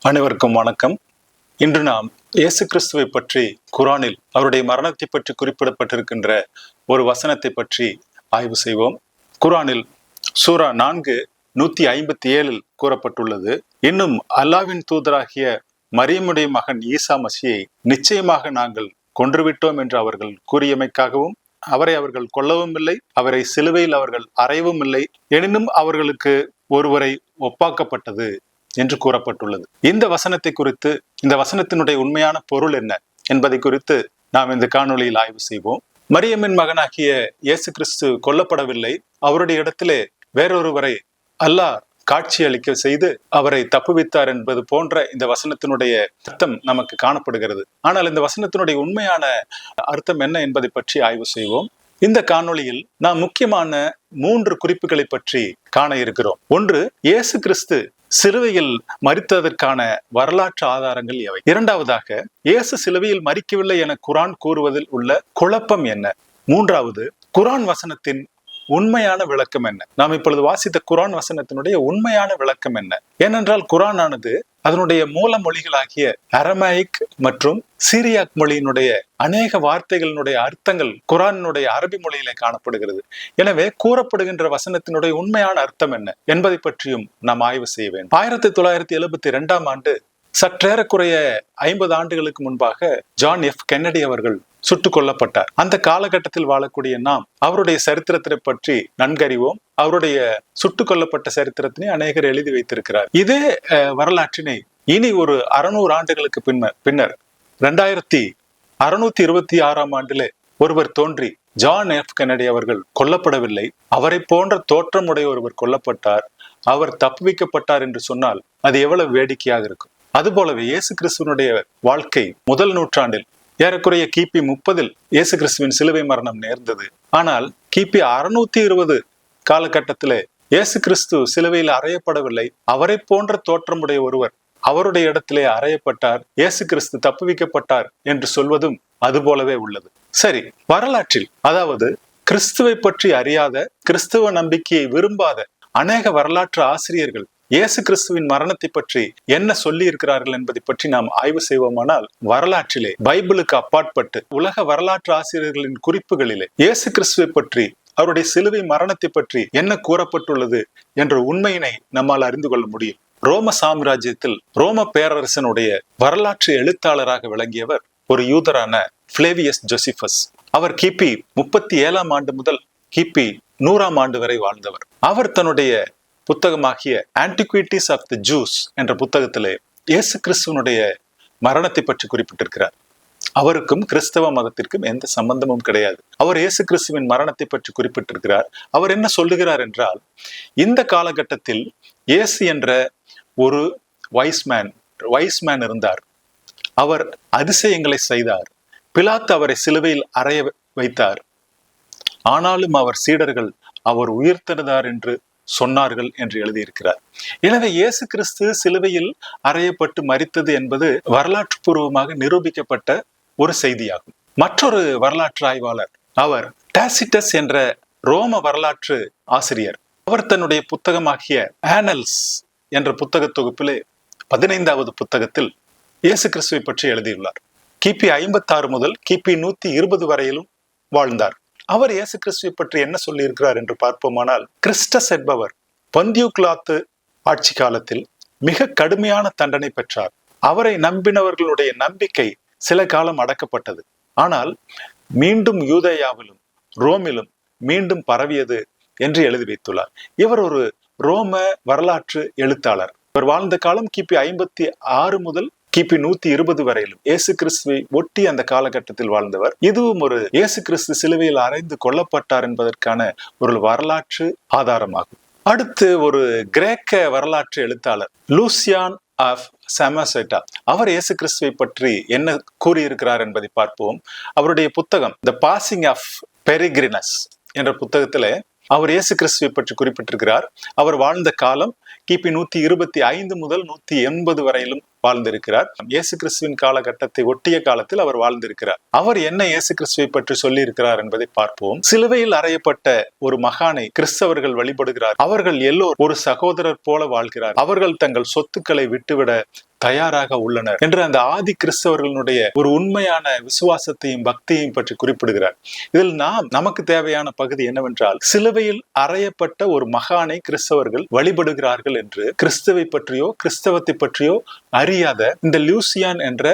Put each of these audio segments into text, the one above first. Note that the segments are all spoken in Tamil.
அனைவருக்கும் வணக்கம். இன்று நாம் இயேசு கிறிஸ்துவை பற்றி குரானில் அவருடைய மரணத்தை பற்றி குறிப்பிடப்பட்டிருக்கின்ற ஒரு வசனத்தை பற்றி ஆய்வு செய்வோம். குரானில் சூரா 4:157 கூறப்பட்டுள்ளது, இன்னும் அல்லாவின் தூதராகிய மரியமுடைய மகன் ஈசா மசியை நிச்சயமாக நாங்கள் கொன்றுவிட்டோம் என்று அவர்கள் கூறியமைக்காகவும், அவரை அவர்கள் கொல்லவும் இல்லை, அவரை சிலுவையில் அவர்கள் அறையவும் இல்லை, எனினும் அவர்களுக்கு ஒருவரை ஒப்பாக்கப்பட்டது என்று கூறப்பட்டுள்ளது. இந்த வசனத்தை குறித்து, இந்த வசனத்தினுடைய உண்மையான பொருள் என்ன என்பதை குறித்து நாம் இந்த காணொளியில் ஆய்வு செய்வோம். மரியமின் மகனாகிய இயேசு கிறிஸ்து கொல்லப்படவில்லை, அவருடைய இடத்திலே வேறொருவரை அல்லாஹ் காட்சி அளிக்க செய்து அவரை தப்புவித்தார் என்பது போன்ற இந்த வசனத்தினுடைய அர்த்தம் நமக்கு காணப்படுகிறது. ஆனால் இந்த வசனத்தினுடைய உண்மையான அர்த்தம் என்ன என்பதை பற்றி ஆய்வு செய்வோம். இந்த காணொளியில் நாம் முக்கியமான 3 குறிப்புகளை பற்றி காண இருக்கிறோம். ஒன்று, இயேசு கிறிஸ்து சிலுவையில் மரித்ததற்கான வரலாற்று ஆதாரங்கள் எவை? இரண்டாவதாக, இயேசு சிலுவையில் மரிக்கவில்லை என குரான் கூறுவதில் உள்ள குழப்பம் என்ன? மூன்றாவது, குரான் வசனத்தின் உண்மையான விளக்கம் என்ன? நாம் இப்பொழுது வாசித்த குரான் வசனத்தினுடைய உண்மையான விளக்கம் என்ன? ஏனென்றால் குரான் ஆனது அதனுடைய மூல மொழிகளாகிய அரமாயிக் மற்றும் சீரியாக் மொழியினுடைய அநேக வார்த்தைகளினுடைய அர்த்தங்கள் குரானுடைய அரபி மொழியிலே காணப்படுகிறது. எனவே கூறப்படுகின்ற வசனத்தினுடைய உண்மையான அர்த்தம் என்ன என்பதை பற்றியும் நாம் ஆய்வு செய்ய வேண்டும். 1972ஆம் ஆண்டு, சற்றேறக்குறைய 50 ஆண்டுகளுக்கு முன்பாக ஜான் எஃப் கென்னடி அவர்கள் சுட்டுக் கொல்லப்பட்டார். அந்த காலகட்டத்தில் வாழக்கூடிய நாம் அவருடைய சரித்திரத்தை பற்றி நன்கறிவோம். அவருடைய சுட்டுக் கொல்லப்பட்ட சரித்திரத்தினை அநேகர் எழுதி வைத்திருக்கிறார். இதே வரலாற்றினை இனி ஒரு 600 ஆண்டுகளுக்கு பின்னர் 2626ஆம் ஆண்டிலே ஒருவர் தோன்றி, ஜான் எஃப் கென்னடி அவர்கள் கொல்லப்படவில்லை, அவரை போன்ற தோற்றமுடைய ஒருவர் கொல்லப்பட்டார், அவர் தப்புவிக்கப்பட்டார் என்று சொன்னால் அது எவ்வளவு வேடிக்கையாக இருக்கும். அதுபோலவே இயேசு கிறிஸ்துவனுடைய வாழ்க்கை முதல் நூற்றாண்டில் ஏறக்குறைய கிபி 30 இயேசு கிறிஸ்துவின் சிலுவை மரணம் நேர்ந்தது. ஆனால் கிபி 620 காலகட்டத்திலே இயேசு கிறிஸ்து சிலுவையில் அறையப்படவில்லை, அவரை போன்ற தோற்றமுடைய ஒருவர் அவருடைய இடத்திலே அறையப்பட்டார், இயேசு கிறிஸ்து தப்புவிக்கப்பட்டார் என்று சொல்வதும் அதுபோலவே உள்ளது. சரி, வரலாற்றில், அதாவது கிறிஸ்துவை பற்றி அறியாத, கிறிஸ்துவ நம்பிக்கையை விரும்பாத அநேக வரலாற்று ஆசிரியர்கள் இயேசு கிறிஸ்துவின் மரணத்தை பற்றி என்ன சொல்லி இருக்கிறார்கள் என்பதை பற்றி நாம் ஆய்வு செய்வோமானால், வரலாற்றிலே பைபிளுக்கு அப்பாற்பட்டு உலக வரலாற்று ஆசிரியர்களின் குறிப்புகளிலே இயேசு கிறிஸ்துவை பற்றி, அவருடைய சிலுவை மரணத்தை பற்றி என்ன கூறப்பட்டுள்ளது என்ற உண்மையினை நம்மால் அறிந்து கொள்ள முடியும். ரோம சாம்ராஜ்யத்தில் ரோம பேரரசனுடைய வரலாற்று எழுத்தாளராக விளங்கியவர் ஒரு யூதரான பிளேவியஸ் ஜோசிபஸ். அவர் கிபி 37ஆம் ஆண்டு முதல் கிபி 100ஆம் ஆண்டு வரை வாழ்ந்தவர். அவர் தன்னுடைய புத்தகமாகிய ஆன்டிக்விட்டிஸ் ஆஃப் தி ஜூஸ் என்ற புத்தகத்திலே இயேசு கிறிஸ்துவனுடைய மரணத்தை பற்றி குறிப்பிட்டிருக்கிறார். அவருக்கும் கிறிஸ்தவ மதத்திற்கும் எந்த சம்பந்தமும் கிடையாது. அவர் இயேசு கிறிஸ்துவின் மரணத்தை பற்றி குறிப்பிட்டிருக்கிறார். அவர் என்ன சொல்லுகிறார் என்றால், இந்த காலகட்டத்தில் இயேசு என்ற ஒரு வைஸ்மேன் இருந்தார். அவர் அதிசயங்களை செய்தார். பிலாத்து அவரை சிலுவையில் அறைய வைத்தார். ஆனாலும் அவர் சீடர்கள் அவர் உயிர்த்தெழுந்தார் என்று சொன்னார்கள் என்று எழுதியிருக்கிறார். எனவே இயேசு கிறிஸ்து சிலுவையில் அறையப்பட்டு மரித்தது என்பது வரலாற்று பூர்வமாக நிரூபிக்கப்பட்ட ஒரு செய்தியாகும். மற்றொரு வரலாற்று ஆய்வாளர், அவர் டாசிட்டஸ் என்ற ரோம வரலாற்று ஆசிரியர், அவர் தன்னுடைய புத்தகமாகிய ஆனல்ஸ் என்ற புத்தக தொகுப்பிலே 15வது புத்தகத்தில் இயேசு கிறிஸ்துவை பற்றி எழுதியுள்ளார். கிபி 56 முதல் கிபி 120 வரையிலும் வாழ்ந்தார். அவர் இயேசு கிறிஸ்துவை பற்றி என்ன சொல்லி இருக்கிறார் என்று பார்ப்போமானால், கிறிஸ்டஸ் என்பவர் பந்தியு பிலாத்து ஆட்சி காலத்தில் மிக கடுமையான தண்டனை பெற்றார். அவரை நம்பினவர்களுடைய நம்பிக்கை சில காலம் அடக்கப்பட்டது. ஆனால் மீண்டும் யூதேயாவிலும் ரோமிலும் மீண்டும் பரவியது என்று எழுதி வைத்துள்ளார். இவர் ஒரு ரோம வரலாற்று எழுத்தாளர். இவர் வாழ்ந்த காலம் கிபி 56 முதல் கிபி 120 வரையிலும் இயேசு கிறிஸ்துவை ஒட்டி அந்த காலகட்டத்தில் வாழ்ந்தவர். இதுவும் ஒரு இயேசு கிறிஸ்து சிலுவையில் அறைந்து கொல்லப்பட்டார் என்பதற்கான ஒரு வரலாற்று ஆதாரமாகும். அடுத்து ஒரு கிரேக்க வரலாற்று எழுத்தாளர் லூசியான் ஆஃப் சமசெட்டா, அவர் இயேசு கிறிஸ்துவை பற்றி என்ன கூறியிருக்கிறார் என்பதை பார்ப்போம். அவருடைய புத்தகம் த பாசிங் ஆஃப் பெரிகிரினஸ் என்ற புத்தகத்திலே அவர் இயேசு கிறிஸ்துவை பற்றி குறிப்பிட்டிருக்கிறார். அவர் வாழ்ந்த காலம் கிபி 125 முதல் 180 வரையிலும் வாழ்ந்திருக்கிறார். இயேசு கிறிஸ்துவின் காலகட்டத்தை ஒட்டிய காலத்தில் அவர் வாழ்ந்திருக்கிறார். அவர் என்ன இயேசு கிறிஸ்துவை பற்றி சொல்லி இருக்கிறார் என்பதை பார்ப்போம். சிலுவையில் அறையப்பட்ட ஒரு மகானை கிறிஸ்தவர்கள் வழிபடுகிறார். அவர்கள் எல்லோரும் ஒரு சகோதரர் போல வாழ்கிறார். அவர்கள் தங்கள் சொத்துக்களை விட்டுவிட தயாராக உள்ளனர் என்று அந்த ஆதி கிறிஸ்தவர்களுடைய ஒரு உண்மையான விசுவாசத்தையும் பக்தியையும் பற்றி குறிப்பிடுகிறார். இதில் நமக்கு தேவையான பகுதி என்னவென்றால், சிலுவையில் அறையப்பட்ட ஒரு மகானை கிறிஸ்தவர்கள் வழிபடுகிறார்கள் என்று கிறிஸ்துவை பற்றியோ கிறிஸ்தவத்தை பற்றியோ அறியாத இந்த லூசியான் என்ற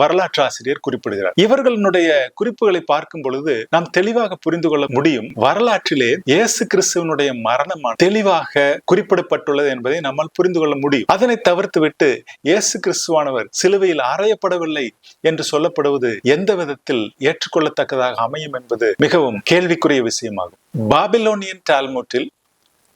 வரலாற்று ஆசிரியர் குறிப்பிடுகிறார். இவர்களுடைய குறிப்புகளை பார்க்கும் பொழுது நாம் தெளிவாக புரிந்து கொள்ள முடியும், வரலாற்றிலே இயேசு கிறிஸ்துவனுடைய மரணம் தெளிவாக குறிப்பிடப்பட்டுள்ளது என்பதை நம்மால் புரிந்து கொள்ள முடியும். அதனை தவிர்த்து விட்டு இயேசு கிறிஸ்துவானவர் சிலுவையில் அறையப்படவில்லை என்று சொல்லப்படுவது எந்த விதத்தில் ஏற்றுக்கொள்ளத்தக்கதாக அமையும் என்பது மிகவும் கேள்விக்குரிய விஷயமாகும். பாபிலோனியன் டால்முட்டில்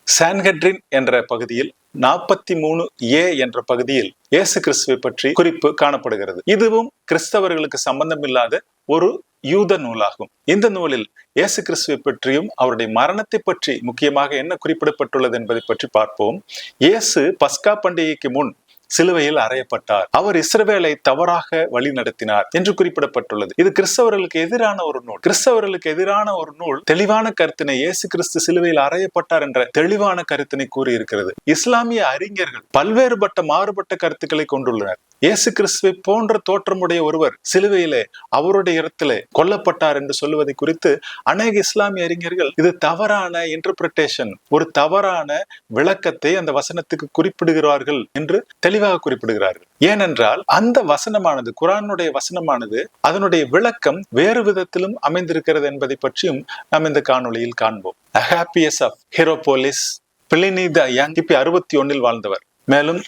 சான்ஹெட்ரின் என்ற பகுதியில் 43A என்ற பகுதியில் இயேசு கிறிஸ்துவை பற்றி குறிப்பு காணப்படுகிறது. இதுவும் கிறிஸ்தவர்களுக்கு சம்பந்தம் இல்லாத ஒரு யூத நூலாகும். இந்த நூலில் இயேசு கிறிஸ்துவை பற்றியும் அவருடைய மரணத்தை பற்றி முக்கியமாக என்ன குறிப்பிடப்பட்டுள்ளது என்பதை பற்றி பார்ப்போம். இயேசு பஸ்கா பண்டிகைக்கு முன் சிலுவையில் அறையப்பட்டார். அவர் இஸ்ரவேலை தவறாக வழி நடத்தினார் என்று குறிப்பிடப்பட்டுள்ளது. இது கிறிஸ்தவர்களுக்கு எதிரான ஒரு நூல். கிறிஸ்தவர்களுக்கு எதிரான ஒரு நூல் தெளிவான கருத்தினை, இயேசு கிறிஸ்து சிலுவையில் அறையப்பட்டார் என்ற தெளிவான கருத்தினை கூறியிருக்கிறது. இஸ்லாமிய அறிஞர்கள் பல்வேறுபட்ட மாறுபட்ட கருத்துக்களை கொண்டுள்ளனர். இயேசு கிறிஸ்துவை போன்ற தோற்றமுடைய ஒருவர் சிலுவையிலே அவருடைய இடத்திலே கொல்லப்பட்டார் என்று சொல்லுவதை குறித்து அநேக இஸ்லாமிய அறிஞர்கள் இது தவறான இன்டர்பிரேஷன், ஒரு தவறான விளக்கத்தை அந்த வசனத்துக்கு குறிப்பிடுகிறார்கள் என்று தெளிவாக குறிப்பிடுகிறார்கள். ஏனென்றால் அந்த வசனமானது, குர்ஆனுடைய வசனமானது, அதனுடைய விளக்கம் வேறு விதத்திலும் அமைந்திருக்கிறது என்பதை பற்றியும் நாம் இந்த காணொளியில் காண்போம். அகாப்பியஸ் ஆஃப் ஹீரோபோலிஸ், பிளினி த யங் கிபி 61 வாழ்ந்தவர். மேலும்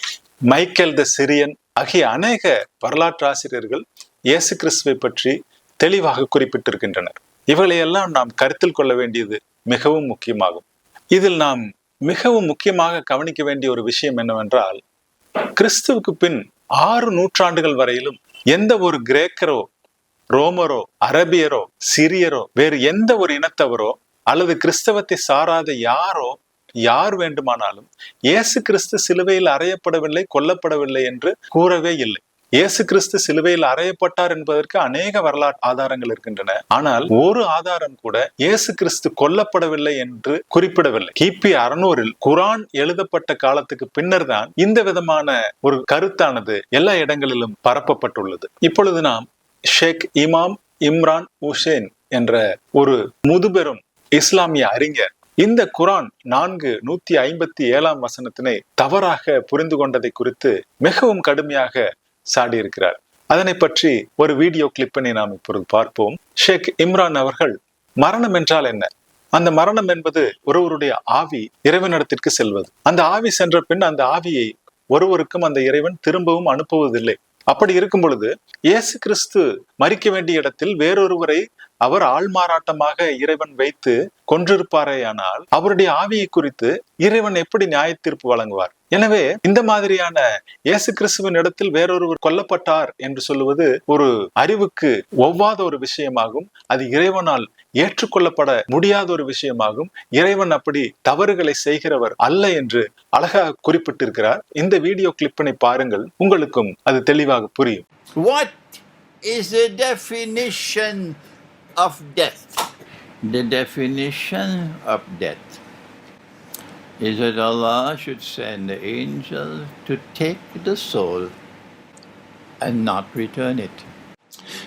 மைக்கேல் த சிரியன் ஆகிய அநேக வரலாற்று ஆசிரியர்கள் இயேசு கிறிஸ்துவை பற்றி தெளிவாக குறிப்பிட்டிருக்கின்றனர். இவைகளையெல்லாம் நாம் கருத்தில் கொள்ள வேண்டியது மிகவும் முக்கியமாகும். இதில் நாம் மிகவும் முக்கியமாக கவனிக்க வேண்டிய ஒரு விஷயம் என்னவென்றால், கிறிஸ்துவுக்கு பின் 6 நூற்றாண்டுகள் வரையிலும் எந்த ஒரு கிரேக்கரோ, ரோமரோ, அரபியரோ, சிரியரோ, வேறு எந்த ஒரு இனத்தவரோ அல்லது கிறிஸ்தவத்தை சாராத யார் வேண்டுமானாலும் இயேசு கிறிஸ்து சிலுவையில் அறையப்படவில்லை, கொல்லப்படவில்லை என்று கூறவே இல்லை. இயேசு கிறிஸ்து சிலுவையில் அறையப்பட்டார் என்பதற்கு அநேக வரலாற்று ஆதாரங்கள் இருக்கின்றன. ஆனால் ஒரு ஆதாரம் கூட இயேசு கிறிஸ்து கொல்லப்படவில்லை என்று குறிப்பிடவில்லை. கிபி 600 குர்ஆன் எழுதப்பட்ட காலத்துக்கு பின்னர் தான் இந்த விதமான ஒரு கருத்தானது எல்லா இடங்களிலும் பரப்பப்பட்டுள்ளது. இப்பொழுது நாம் ஷேக் இமாம் இம்ரான் ஹுசைன் என்ற ஒரு முதுபெரும் இஸ்லாமிய அறிஞர் இந்த குர்ஆன் 4:157 வசனத்தினை தவறாக புரிந்து கொண்டதை குறித்து மிகவும் கடுமையாக சாடியிருக்கிறார். அதனை பற்றி ஒரு வீடியோ கிளிப்பினை நாம் இப்பொழுது பார்ப்போம். ஷேக் இம்ரான் அவர்கள், மரணம் என்றால் என்ன? அந்த மரணம் என்பது ஒருவருடைய ஆவி இறைவனிடத்திற்கு செல்வது. அந்த ஆவி சென்ற பின் அந்த ஆவியை ஒருவருக்கும் அந்த இறைவன் திரும்பவும் அனுப்புவதில்லை. அப்படி இருக்கும் பொழுது இயேசு கிறிஸ்து மரிக்க வேண்டிய இடத்தில் வேறொருவரை அவர் ஆள்மாறாட்டமாக இறைவன் வைத்து கொன்றிருப்பாரேயானால் அவருடைய ஆவியை குறித்து இறைவன் எப்படி நியாய தீர்ப்பு வழங்குவார்? எனவே இந்த மாதிரியான இயேசு கிறிஸ்துவின் இடத்தில் வேறொருவர் கொல்லப்பட்டார் என்று சொல்லுவது ஒரு அறிவுக்கு ஒவ்வாத ஒரு விஷயமாகும். அது இறைவனால் ஏற்றுக்கொள்ளப்பட முடியாத ஒரு விஷயமாகும். இறைவன் அப்படி தவறுகளை செய்கிறவர் அல்ல என்று அழகாக குறிப்பிட்டிருக்கிறார். இந்த வீடியோ கிளிப்பினை பாருங்கள், உங்களுக்கும் அது தெளிவாக புரியும். What is the definition of death? The definition of death is that Allah should send the angel to take the soul and not return it.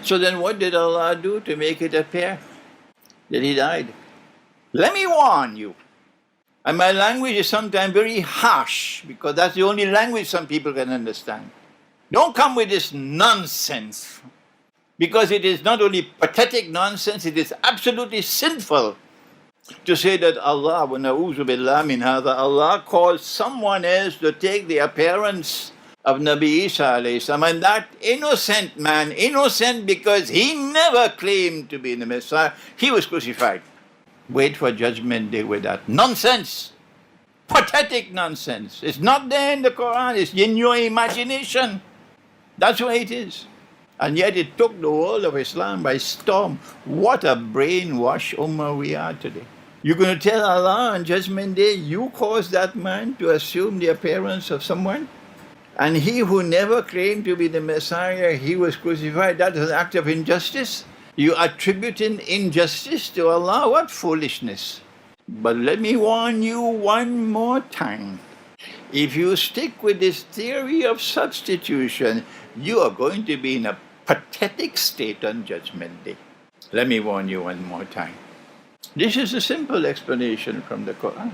So then what did Allah do to make it appear that he died? Let me warn you, and my language is sometimes very harsh because that's the only language some people can understand. Don't come with this nonsense, because it is not only pathetic nonsense, it is absolutely sinful to say that Allah, wa na'udhu billah min hadha, Allah caused someone else to take the appearance of Nabi Isa alayhi salam, and that innocent man, innocent because he never claimed to be the Messiah, he was crucified. Wait for judgment day with that nonsense. Pathetic nonsense. It's not there in the Quran, it's in your imagination. That's why it is. And yet it took the world of Islam by storm. What a brainwash ummah we are today. You're going to tell Allah on Judgment Day, you caused that man to assume the appearance of someone? And he who never claimed to be the Messiah, he was crucified. That is an act of injustice. You attributing injustice to Allah? What foolishness. But let me warn you one more time. If you stick with this theory of substitution, you are going to be in a pathetic state on Judgment Day. Let me warn you one more time. This is a simple explanation from the Quran.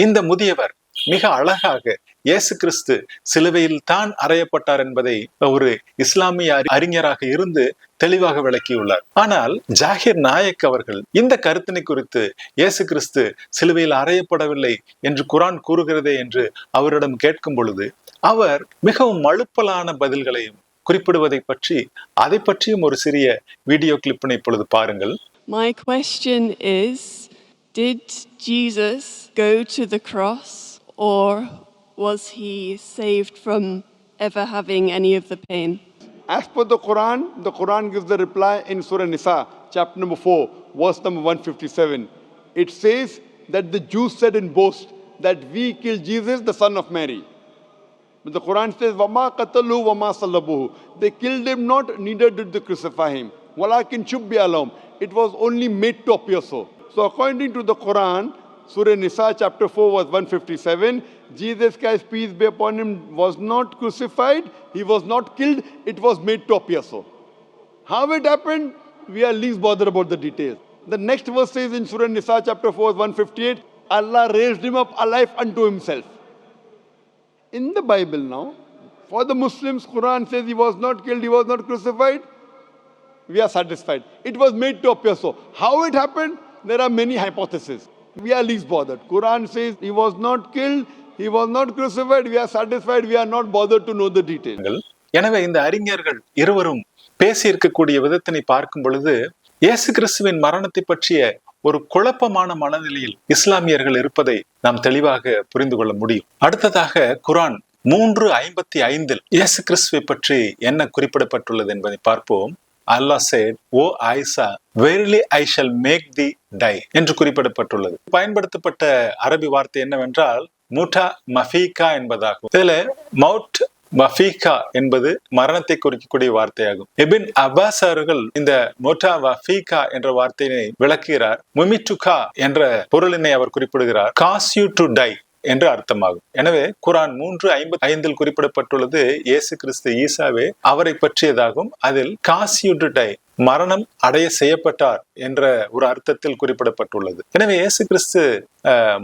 இந்த முதியவர் மிக அழகாக இயேசு கிறிஸ்து சிலுவையில் தான் அறையப்பட்டார் என்பதை ஒரு இஸ்லாமிய அறிஞராக இருந்து தெளிவாக விளக்கியுள்ளார். ஆனால் ஜாகிர் நாயக் அவர்கள் இந்த கருத்தினை குறித்து இயேசு கிறிஸ்து சிலுவையில் அறையப்படவில்லை என்று குரான் கூறுகிறதே என்று அவரிடம் கேட்கும் பொழுது அவர் மிகவும் மழுப்பலான பதில்களையும் குறிப்பிடுவதை பற்றி அதை பற்றியும் ஒரு சிறிய வீடியோ கிளிப்பினை இப்பொழுது பாருங்கள். My question is, did Jesus go to the cross, or was he saved from ever having any of the pain? As per the Quran gives the reply in Surah Nisa, chapter number 4, verse number 157. It says that the Jews said in boast that we killed Jesus, the son of Mary. But the Quran says, وَمَا قَتَلُوا وَمَا صَلَّبُوهُ. They killed him not, neither did they crucify him. وَلَكِنْ شُبِّهَ لَهُمْ. It was only made to appear so. So according to the Quran, Surah Nisa chapter 4 verse 157, Jesus Christ, peace be upon him, was not crucified, he was not killed, it was made to appear so. How it happened, we are least bothered about the details. The next verse says in Surah Nisa chapter 4 verse 158, Allah raised him up alive unto himself. In the Bible now, for the Muslims, Quran says he was not killed, he was not crucified, we are satisfied. It was made to appear so. How it happened? There are many hypotheses. We are least bothered. Quran says he was not killed, he was not crucified, we are satisfied, we are not bothered to know the details. எனவே இந்த அறிஞர்கள் இருவரும் பேசி இருக்கக்கூடிய விதத்தினை பார்க்கும் பொழுது இயேசு கிறிஸ்துவின் மரணத்தை பற்றிய ஒரு குழப்பமான மனநிலையில் இஸ்லாமியர்கள் இருப்பதை நாம் தெளிவாக புரிந்து கொள்ள முடியும். அடுத்ததாக குரான் 3:55 இயேசு கிறிஸ்துவை பற்றி என்ன குறிப்பிடப்பட்டுள்ளது என்பதை பார்ப்போம். Allah said, "O Aisha, verily I shall make thee die" என்று குறிப்பிடப்பட்டுள்ளது. பயன்படுத்தப்பட்ட அரபி வார்த்தை என்னவென்றால் முட்டா மஃபீகா என்பதாகும். இதுல மவுட் மஃபீகா என்பது மரணத்தை குறிக்கக்கூடிய வார்த்தையாகும். இபின் அப்பாஸ் அவர்கள் இந்த மோட்டா வஃபீகா என்ற வார்த்தையை விளக்குகிறார். முமிட்டுகா என்ற பொருளினை அவர் குறிப்பிடுகிறார். காஸ் யூ டு டை என்று அர்த்தமாகும். எனவே குரான் 3:55 குறிப்பிடப்பட்டுள்ளது இயேசு கிறிஸ்து ஈசாவே அவரை பற்றியதாகும். அதில் காசியுடை மரணம் அடைய செய்யப்பட்டார் என்ற ஒரு அர்த்தத்தில் குறிப்பிடப்பட்டுள்ளது. எனவே இயேசு கிறிஸ்து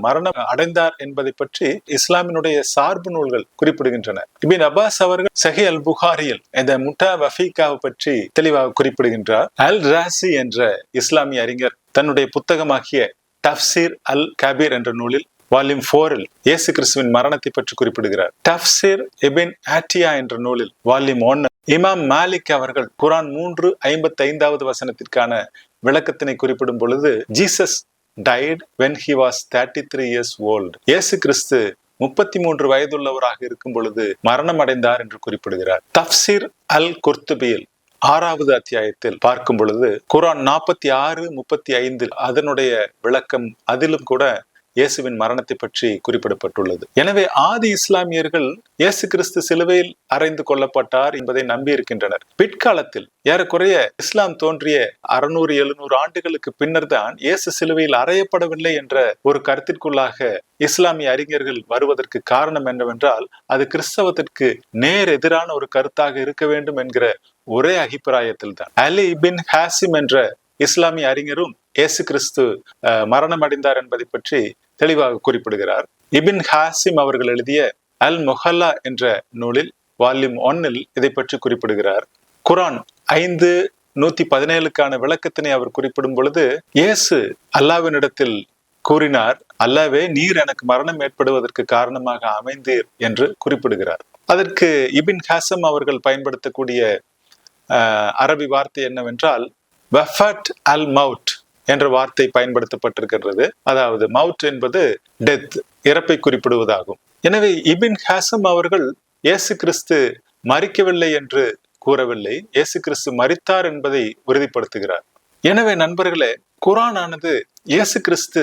மரணம் அடைந்தார் என்பதை பற்றி இஸ்லாமினுடைய சார்பு நூல்கள் குறிப்பிடுகின்றன. இபின் அப்பாஸ் அவர்கள் சஹி அல் புகாரியில் இந்த முட்டா வஃபீகாவை பற்றி தெளிவாக குறிப்பிடுகின்றார். அல் ராசி என்ற இஸ்லாமிய அறிஞர் தன்னுடைய புத்தகமாகிய தஃப்சீர் அல் கபீர் என்ற நூலில் வால்யூம் 4 இயேசு கிறிஸ்துவின் மரணத்தை பற்றி குறிப்பிடுகிறார். தஃப்சீர் இபின் ஆட்டியா என்ற நூலில் வால்யூம் 1 இமாம் மாலிக் அவர்கள் குரான் 3:55 வசனத்திற்கான விளக்கத்தினை குறிப்பிடும் பொழுது Jesus tight when he was 33 years old. இயேசு கிறிஸ்து 33 வயதுள்ளவராக இருக்கும் பொழுது மரணம் அடைந்தார் என்று குறிப்பிடுகிறார். தஃப்சீர் அல் குர்துபியில் 6வது அத்தியாயத்தில் பார்க்கும் பொழுது குரான் 46:35 அதனுடைய விளக்கம் அதிலும் கூட இயேசுவின் மரணத்தை பற்றி குறிப்பிடப்பட்டுள்ளது. எனவே ஆதி இஸ்லாமியர்கள் இயேசு கிறிஸ்து சிலுவையில் அறைந்து கொல்லப்பட்டார் என்பதை நம்பி இருக்கின்றனர். பிற்காலத்தில் ஏறக்குறைய இஸ்லாம் தோன்றிய 600-700 ஆண்டுகளுக்கு பின்னர் தான் இயேசு சிலுவையில் அறையப்படவில்லை என்ற ஒரு கருத்திற்குள்ளாக இஸ்லாமிய அறிஞர்கள் வருவதற்கு காரணம் என்னவென்றால் அது கிறிஸ்தவத்திற்கு நேர் எதிரான ஒரு கருத்தாக இருக்க வேண்டும் என்கிற ஒரே அபிப்பிராயத்தில் தான். அலி இபின் ஹாசிம் என்ற இஸ்லாமிய அறிஞரும் இயேசு கிறிஸ்து மரணம் அடைந்தார் என்பதை பற்றி தெளிவாக குறிப்பிடுகிறார். இபின் ஹாசிம் அவர்கள் எழுதிய அல் முஹல்லா என்ற நூலில் வால்யூம் 1 இதை பற்றி குறிப்பிடுகிறார். குரான் 5:117 விளக்கத்தினை அவர் குறிப்பிடும் பொழுது இயேசு அல்லாஹ்வினிடத்தில் கூறினார், அல்லாவே நீர் எனக்கு மரணம் ஏற்படுவதற்கு காரணமாக அமைந்தீர் என்று குறிப்பிடுகிறார். அதற்கு இபின் ஹாசம் அவர்கள் பயன்படுத்தக்கூடிய அரபி வார்த்தை என்னவென்றால் வஃபட் அல் மவுட் என்ற வார்த்தை பயன்படுத்தப்பட்டிருக்கிறது. அதாவது மவுட் என்பது டெத், இறப்பை குறிப்பிடுவதாகும். எனவே இபின் ஹாசம் அவர்கள் இயேசு கிறிஸ்து மரிக்கவில்லை என்று கூறவில்லை, இயேசு கிறிஸ்து மரித்தார் என்பதை உறுதிப்படுத்துகிறார். எனவே நண்பர்களே, குரானானது இயேசு கிறிஸ்து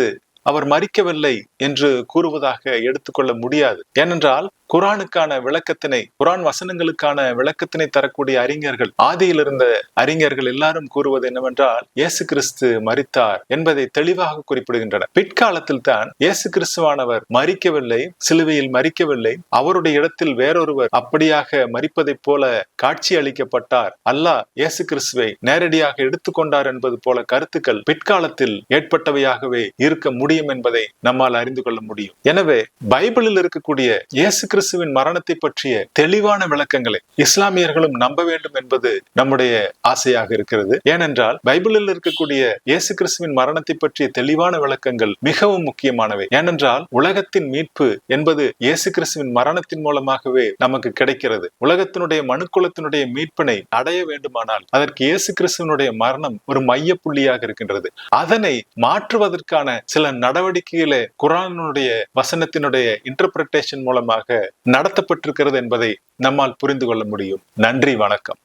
அவர் மரிக்கவில்லை என்று கூறுவதாக எடுத்துக்கொள்ள முடியாது. ஏனென்றால் குரானுக்கான விளக்கத்தினை, குரான் வசனங்களுக்கான விளக்கத்தினை தரக்கூடிய அறிஞர்கள், ஆதியில் இருந்த அறிஞர்கள் எல்லாரும் கூறுவது என்னவென்றால் இயேசு கிறிஸ்து மரித்தார் என்பதை தெளிவாக குறிப்பிடுகின்றனர். பிற்காலத்தில் தான் இயேசு கிறிஸ்துவானவர் மரிக்கவில்லை, சிலுவையில் மரிக்கவில்லை, அவருடைய இடத்தில் வேறொருவர் அப்படியாக மரிப்பதைப் போல காட்சி அளிக்கப்பட்டார், அல்லாஹ் இயேசு கிறிஸ்துவை நேரடியாக எடுத்துக்கொண்டார் என்பது போல கருத்துக்கள் பிற்காலத்தில் ஏற்பட்டவையாகவே இருக்க முடியும் என்பதை நம்மால் அறிந்து கொள்ள முடியும். எனவே பைபிளில் இருக்கக்கூடிய இயேசு கிறிஸ்துவின் மரணத்தை பற்றிய தெளிவான விளக்கங்களை இஸ்லாமியர்களும் நம்ப வேண்டும் என்பது நம்முடைய ஆசையாக இருக்கிறது. ஏனென்றால் பைபிளில் இருக்கக்கூடிய இயேசு கிறிஸ்துவின் மரணத்தை பற்றிய தெளிவான விளக்கங்கள் மிகவும் முக்கியமானவை. ஏனென்றால் உலகத்தின் மீட்பு என்பது இயேசு கிறிஸ்துவின் மரணத்தின் மூலமாகவே நமக்கு கிடைக்கிறது. உலகத்தினுடைய மனுக்குலத்தினுடைய மீட்பினை அடைய வேண்டுமானால் அதற்கு இயேசு கிறிஸ்துவனுடைய மரணம் ஒரு மைய புள்ளியாக இருக்கின்றது. அதனை மாற்றுவதற்கான சில நடவடிக்கைகளை குர்ஆனுடைய வசனத்தினுடைய இன்டர்பிரேஷன் மூலமாக நடத்தப்பட்டிருக்கிறது என்பதை நம்மால் புரிந்து கொள்ள முடியும். நன்றி, வணக்கம்.